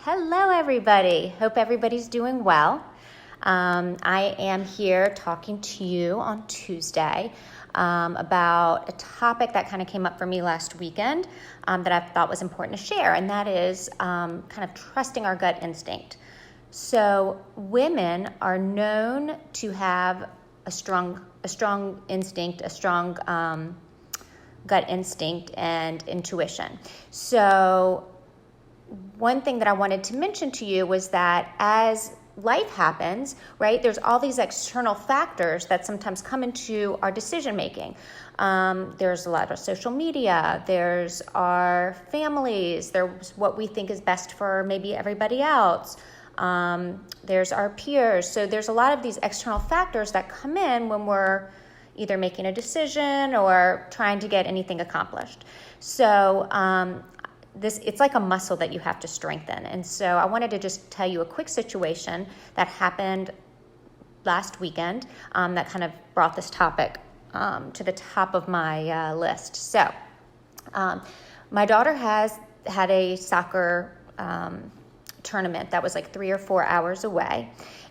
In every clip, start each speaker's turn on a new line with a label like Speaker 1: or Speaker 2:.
Speaker 1: Hello, everybody. Hope everybody's doing well. I am here talking to you on Tuesday about a topic that kind of came up for me last weekend that I thought was important to share, and that is kind of trusting our gut instinct. So women are known to have a strong instinct, a strong gut instinct and intuition. So one thing that I wanted to mention to you was that as life happens, right, there's all these external factors that sometimes come into our decision making. There's a lot of social media, there's our families, there's what we think is best for maybe everybody else. There's our peers. So there's a lot of these external factors that come in when we're either making a decision or trying to get anything accomplished. So it's like a muscle that you have to strengthen. And so I wanted to just tell you a quick situation that happened last weekend that kind of brought this topic to the top of my list. So my daughter has had a soccer tournament that was like 3 or 4 hours away.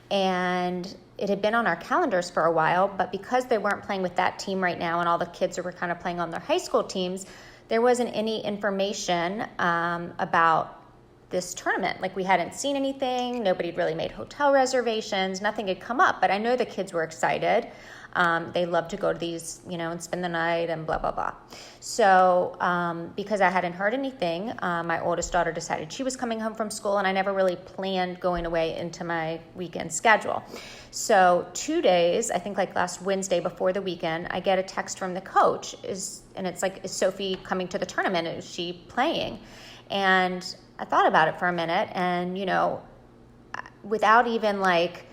Speaker 1: And it had been on our calendars for a while, but because they weren't playing with that team right now and all the kids were kind of playing on their high school teams, there wasn't any information about this tournament. Like we hadn't seen anything, nobody had really made hotel reservations, nothing had come up, but I know the kids were excited. They love to go to these, and spend the night and blah, blah, blah. So because I hadn't heard anything, my oldest daughter decided she was coming home from school, and I never really planned going away into my weekend schedule. So 2 days, I think like last Wednesday before the weekend, I get a text from the coach, and it's like, is Sophie coming to the tournament? Is she playing? And I thought about it for a minute, and, without even like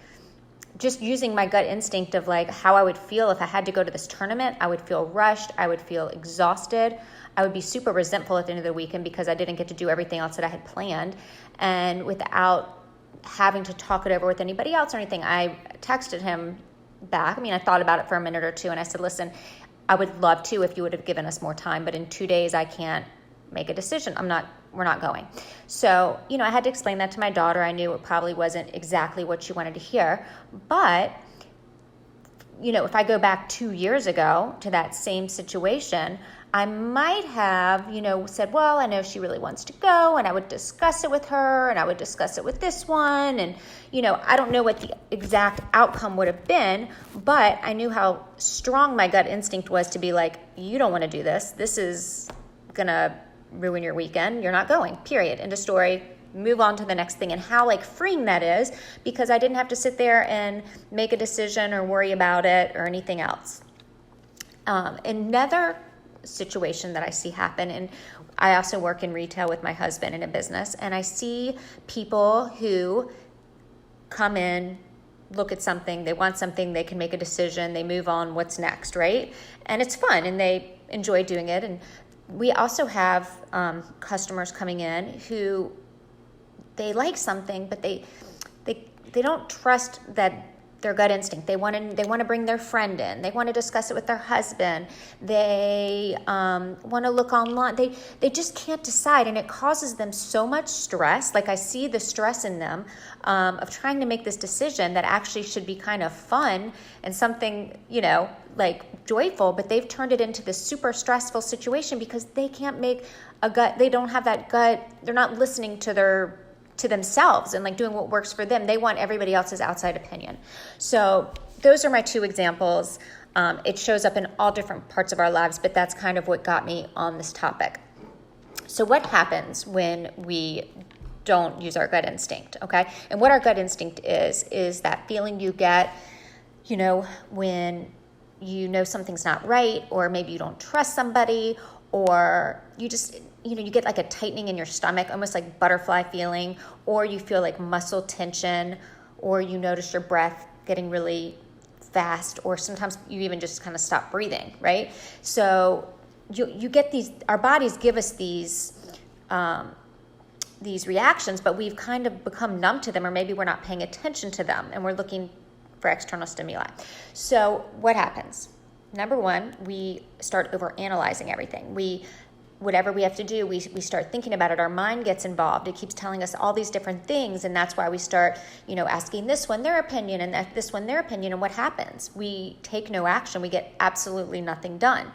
Speaker 1: just using my gut instinct of like how I would feel if I had to go to this tournament, I would feel rushed. I would feel exhausted. I would be super resentful at the end of the weekend because I didn't get to do everything else that I had planned. And without having to talk it over with anybody else or anything, I texted him back. I thought about it for a minute or two, and I said, listen, I would love to if you would have given us more time, but in 2 days I can't make a decision. We're not going. So, I had to explain that to my daughter. I knew it probably wasn't exactly what she wanted to hear, but, if I go back 2 years ago to that same situation, I might have, said, well, I know she really wants to go, and I would discuss it with her, and I would discuss it with this one, and, I don't know what the exact outcome would have been, but I knew how strong my gut instinct was to be like, you don't want to do this. This is going to ruin your weekend. You're not going, period. End of story. Move on to the next thing. And how freeing that is, because I didn't have to sit there and make a decision or worry about it or anything else. Another situation that I see happen, and I also work in retail with my husband in a business, and I see people who come in, look at something, they want something, they can make a decision, they move on, what's next, right? And it's fun, and they enjoy doing it. And we also have customers coming in who they like something, but they don't trust that their gut instinct. They want to bring their friend in. They want to discuss it with their husband. They want to look online. They just can't decide, and it causes them so much stress. Like I see the stress in them of trying to make this decision that actually should be kind of fun and something, like joyful, but they've turned it into this super stressful situation because they can't make a gut. They don't have that gut. They're not listening to themselves and doing what works for them. They want everybody else's outside opinion. So those are my two examples. It shows up in all different parts of our lives, but that's kind of what got me on this topic. So what happens when we don't use our gut instinct, okay? And what our gut instinct is that feeling you get, when something's not right, or maybe you don't trust somebody, or you just, you get like a tightening in your stomach, almost like butterfly feeling, or you feel like muscle tension, or you notice your breath getting really fast, or sometimes you even just kind of stop breathing, right? So you get our bodies give us these reactions, but we've kind of become numb to them, or maybe we're not paying attention to them, and we're looking for external stimuli. So what happens? Number one, we start overanalyzing everything. We whatever we have to do, we start thinking about it. Our mind gets involved. It keeps telling us all these different things, and that's why we start, asking this one their opinion and this one their opinion. And what happens? We take no action. We get absolutely nothing done.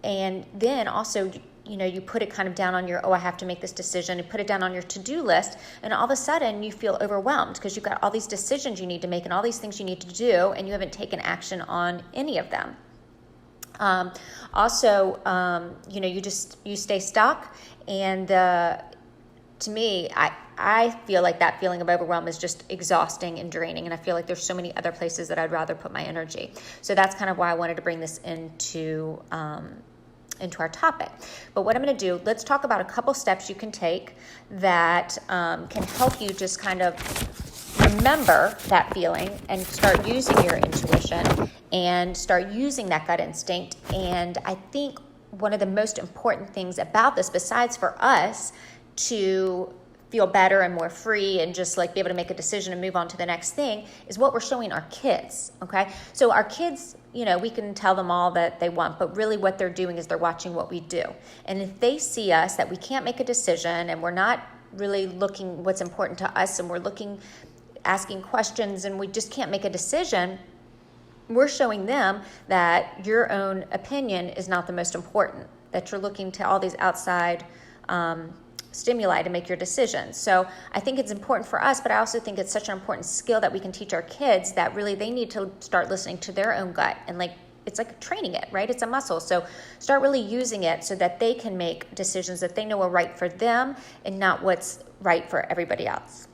Speaker 1: And then also, you put it kind of down on I have to make this decision, and put it down on your to-do list, and all of a sudden you feel overwhelmed because you've got all these decisions you need to make and all these things you need to do, and you haven't taken action on any of them. You stay stuck, and to me, I feel like that feeling of overwhelm is just exhausting and draining, and I feel like there's so many other places that I'd rather put my energy. So that's kind of why I wanted to bring this into our topic. But what I'm going to do, let's talk about a couple steps you can take that can help you just kind of remember that feeling and start using your intuition and start using that gut instinct. And I think one of the most important things about this, besides for us to feel better and more free and just like be able to make a decision and move on to the next thing, is what we're showing our kids, okay? So our kids, we can tell them all that they want, but really what they're doing is they're watching what we do. And if they see us that we can't make a decision and we're not really looking what's important to us, and we're asking questions, and we just can't make a decision, we're showing them that your own opinion is not the most important, that you're looking to all these outside stimuli to make your decisions. So I think it's important for us, but I also think it's such an important skill that we can teach our kids, that really they need to start listening to their own gut, and it's like training it, right? It's a muscle. So start really using it so that they can make decisions that they know are right for them and not what's right for everybody else.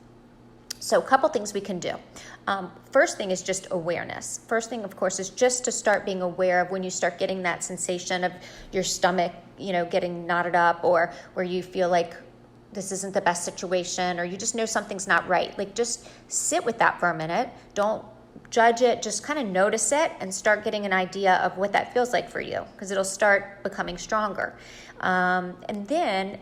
Speaker 1: So a couple things we can do. First thing is just awareness. First thing, of course, is just to start being aware of when you start getting that sensation of your stomach, getting knotted up, or where you feel like this isn't the best situation, or you just know something's not right. Like, just sit with that for a minute. Don't judge it. Just kind of notice it and start getting an idea of what that feels like for you, because it'll start becoming stronger. And then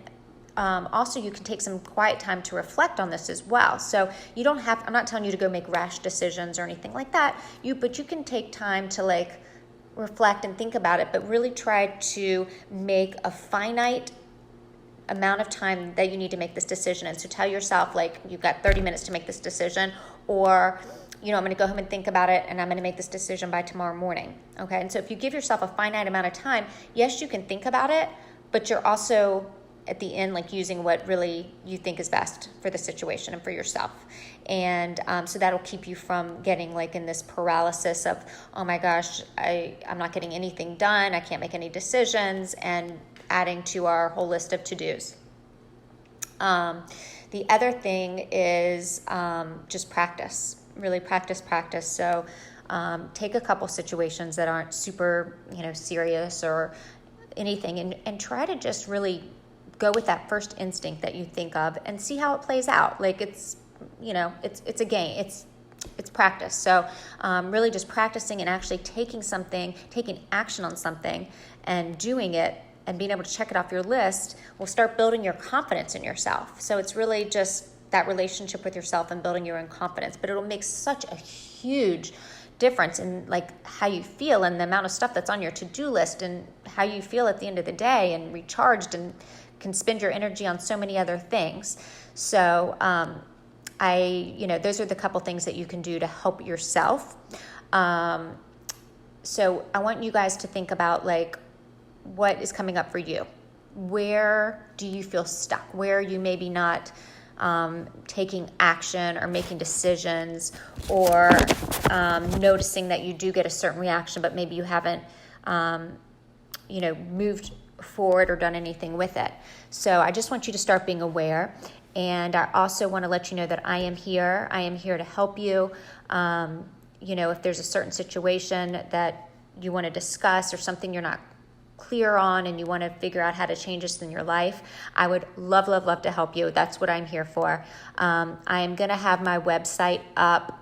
Speaker 1: also, you can take some quiet time to reflect on this as well. So you don't have, I'm not telling you to go make rash decisions or anything like that, but you can take time to reflect and think about it, but really try to make a finite amount of time that you need to make this decision. And so tell yourself, you've got 30 minutes to make this decision, or I'm going to go home and think about it, and I'm going to make this decision by tomorrow morning. Okay. And so if you give yourself a finite amount of time, yes, you can think about it, but you're also at the end, using what really you think is best for the situation and for yourself. And so that'll keep you from getting in this paralysis of, oh my gosh, I'm not getting anything done. I can't make any decisions, and adding to our whole list of to-dos. The other thing is just practice, really practice. So take a couple situations that aren't super, serious or anything, and try to just really go with that first instinct that you think of and see how it plays out. It's a game. It's practice. So really just practicing and actually taking action on something and doing it and being able to check it off your list will start building your confidence in yourself. So it's really just that relationship with yourself and building your own confidence. But it'll make such a huge difference in how you feel and the amount of stuff that's on your to-do list and how you feel at the end of the day, and recharged, and can spend your energy on so many other things. So those are the couple things that you can do to help yourself. So I want you guys to think about what is coming up for you. Where do you feel stuck? Where are you maybe not taking action or making decisions, or noticing that you do get a certain reaction, but maybe you haven't moved forward or done anything with it. So I just want you to start being aware. And I also want to let you know that I am here. I am here to help you. If there's a certain situation that you want to discuss, or something you're not clear on and you want to figure out how to change this in your life, I would love to help you. That's what I'm here for. I am going to have my website up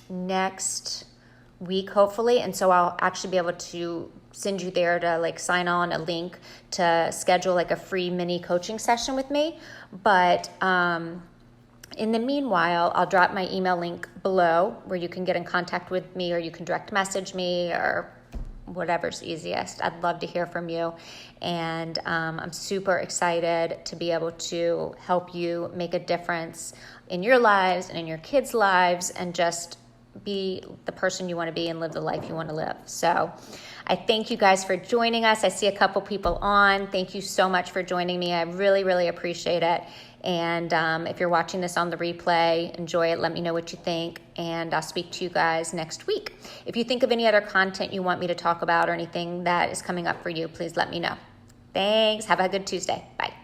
Speaker 1: next week, hopefully. And so I'll actually be able to send you there to sign on a link to schedule a free mini coaching session with me. But in the meanwhile, I'll drop my email link below where you can get in contact with me, or you can direct message me, or whatever's easiest. I'd love to hear from you. And I'm super excited to be able to help you make a difference in your lives and in your kids' lives, and just be the person you want to be and live the life you want to live. So I thank you guys for joining us. I see a couple people on. Thank you so much for joining me. I really, really appreciate it. And if you're watching this on the replay, enjoy it. Let me know what you think, and I'll speak to you guys next week. If you think of any other content you want me to talk about or anything that is coming up for you, please let me know. Thanks. Have a good Tuesday. Bye.